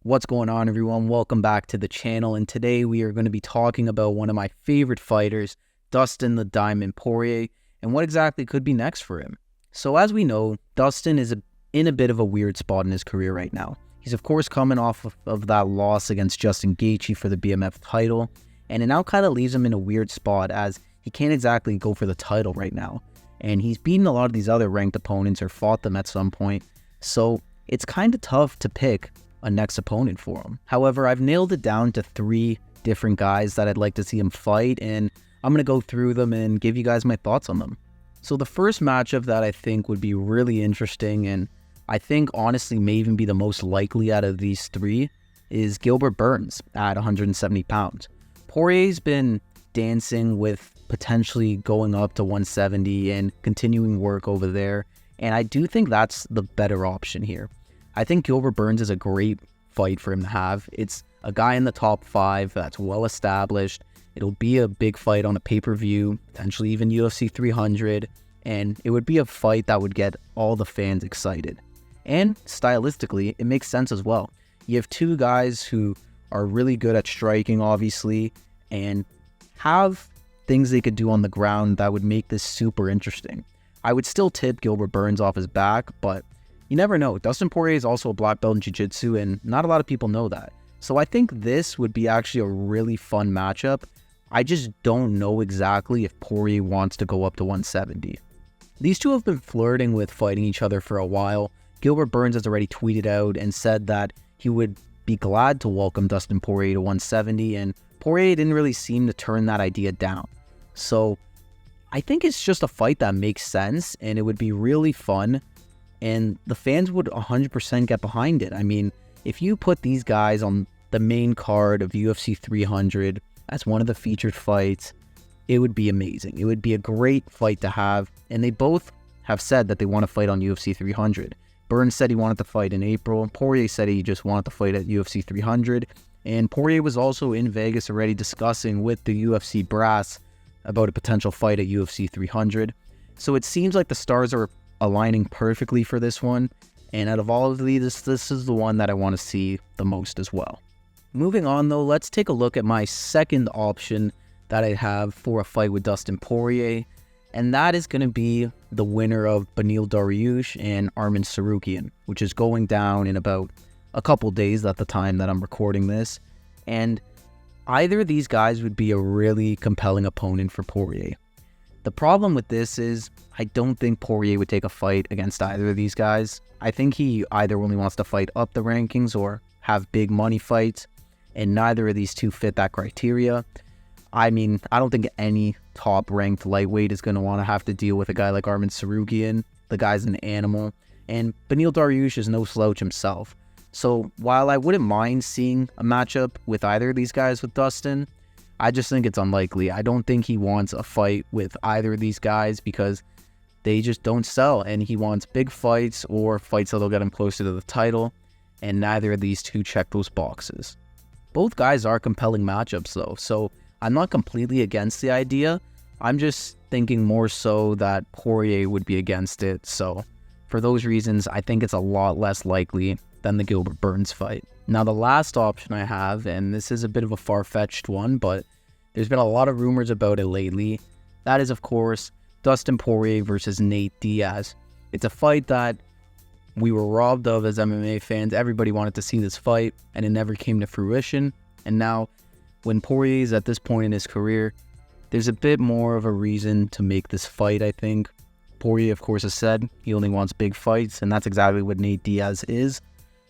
What's going on, everyone? Welcome back to the channel, and today we are going to be talking about one of my favorite fighters, Dustin the Diamond Poirier, and what exactly could be next for him. So as we know, Dustin is in a bit of a weird spot in his career right now. He's of course coming off of that loss against Justin Gaethje for the BMF title, and it now kind of leaves him in a weird spot as he can't exactly go for the title right now. And he's beaten a lot of these other ranked opponents or fought them at some point, so it's kind of tough to pick a next opponent for him. However, I've nailed it down to 3 different guys that I'd like to see him fight, and I'm going to go through them and give you guys my thoughts on them. So the first matchup that I think would be really interesting, and I think honestly may even be the most likely out of these 3, is Gilbert Burns at 170 pounds. Poirier's been dancing with potentially going up to 170 and continuing work over there, and I do think that's the better option here. I think Gilbert Burns is a great fight for him to have. It's a guy in the top 5 that's well established. It'll be a big fight on a pay-per-view, potentially even UFC 300, and it would be a fight that would get all the fans excited. And stylistically, it makes sense as well. You have 2 guys who are really good at striking, obviously, and have things they could do on the ground that would make this super interesting. I would still tip Gilbert Burns off his back, but you never know. Dustin Poirier is also a black belt in jiu-jitsu, and not a lot of people know that. So I think this would be actually a really fun matchup. I just don't know exactly if Poirier wants to go up to 170. These 2 have been flirting with fighting each other for a while. Gilbert Burns has already tweeted out and said that he would be glad to welcome Dustin Poirier to 170, and Poirier didn't really seem to turn that idea down. So I think it's just a fight that makes sense, and it would be really fun, and the fans would 100% get behind it. I mean, if you put these guys on the main card of UFC 300 as one of the featured fights, it would be amazing. It would be a great fight to have, and they both have said that they want to fight on UFC 300. Burns said he wanted to fight in April. Poirier said he just wanted to fight at UFC 300, and Poirier was also in Vegas already discussing with the UFC brass about a potential fight at UFC 300. So it seems like the stars are aligning perfectly for this one, and out of all of these, this is the one that I want to see the most as well. Moving on though, let's take a look at my second option that I have for a fight with Dustin Poirier, and that is going to be the winner of Beneil Dariush and Arman Tsarukyan, which is going down in about a couple days at the time that I'm recording this, and either of these guys would be a really compelling opponent for Poirier. The problem with this is I don't think Poirier would take a fight against either of these guys. I think he either only wants to fight up the rankings or have big money fights, and neither of these 2 fit that criteria. I mean, I don't think any top-ranked lightweight is going to want to have to deal with a guy like Arman Tsarukyan. The guy's an animal, and Beneil Dariush is no slouch himself. So while I wouldn't mind seeing a matchup with either of these guys with Dustin, I just think it's unlikely. I don't think he wants a fight with either of these guys because they just don't sell, and he wants big fights or fights that'll get him closer to the title, and neither of these 2 check those boxes. Both guys are compelling matchups though, so I'm not completely against the idea. I'm just thinking more so that Poirier would be against it, so for those reasons, I think it's a lot less likely than the Gilbert Burns fight. Now, the last option I have, and this is a bit of a far-fetched one, but there's been a lot of rumors about it lately. That is, of course, Dustin Poirier versus Nate Diaz. It's a fight that we were robbed of as MMA fans. Everybody wanted to see this fight, and it never came to fruition. And now, when Poirier is at this point in his career, there's a bit more of a reason to make this fight, I think. Poirier, of course, has said he only wants big fights, and that's exactly what Nate Diaz is.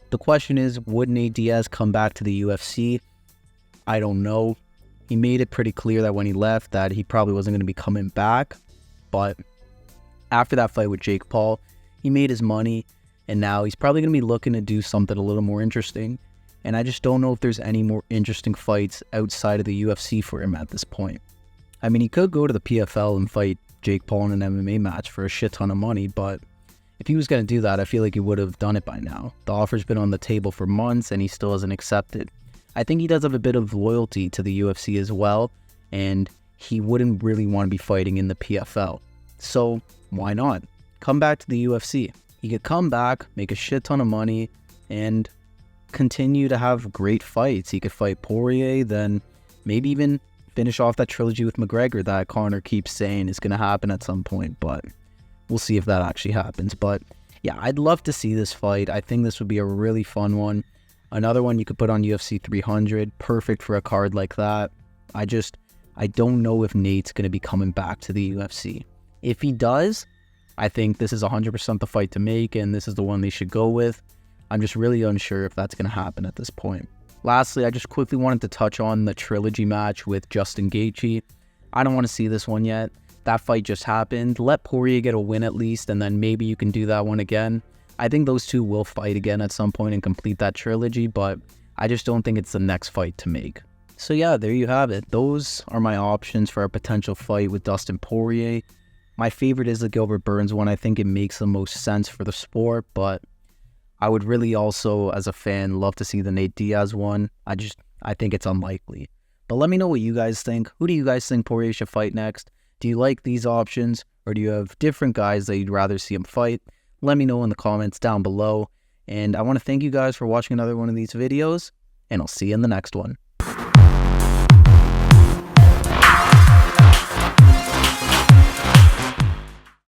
The question is, would Nate Diaz come back to the UFC? I don't know. He made it pretty clear that when he left that he probably wasn't going to be coming back. But after that fight with Jake Paul, he made his money, and now he's probably going to be looking to do something a little more interesting. And I just don't know if there's any more interesting fights outside of the UFC for him at this point. I mean, he could go to the PFL and fight Jake Paul in an MMA match for a shit ton of money, but if he was going to do that, I feel like he would have done it by now. The offer's been on the table for months, and he still hasn't accepted. I think he does have a bit of loyalty to the UFC as well, and he wouldn't really want to be fighting in the PFL. So why not? Come back to the UFC. He could come back, make a shit ton of money, and continue to have great fights. He could fight Poirier, then maybe even finish off that trilogy with McGregor that Conor keeps saying is going to happen at some point, but we'll see if that actually happens. But yeah, I'd love to see this fight. I think this would be a really fun one. Another one you could put on UFC 300, perfect for a card like that. I don't know if Nate's going to be coming back to the UFC. If he does, I think this is 100% the fight to make, and this is the one they should go with. I'm just really unsure if that's going to happen at this point. Lastly, I just quickly wanted to touch on the trilogy match with Justin Gaethje. I don't want to see this one yet. That fight just happened. Let Poirier get a win at least, and then maybe you can do that one again. I think those two will fight again at some point and complete that trilogy, but I just don't think it's the next fight to make. So yeah, there you have it. Those are my options for a potential fight with Dustin Poirier. My favorite is the Gilbert Burns one. I think it makes the most sense for the sport, but I would really also, as a fan, love to see the Nate Diaz one. I think it's unlikely. But let me know what you guys think. Who do you guys think Poirier should fight next? Do you like these options, or do you have different guys that you'd rather see him fight? Let me know in the comments down below. And I want to thank you guys for watching another one of these videos, and I'll see you in the next one.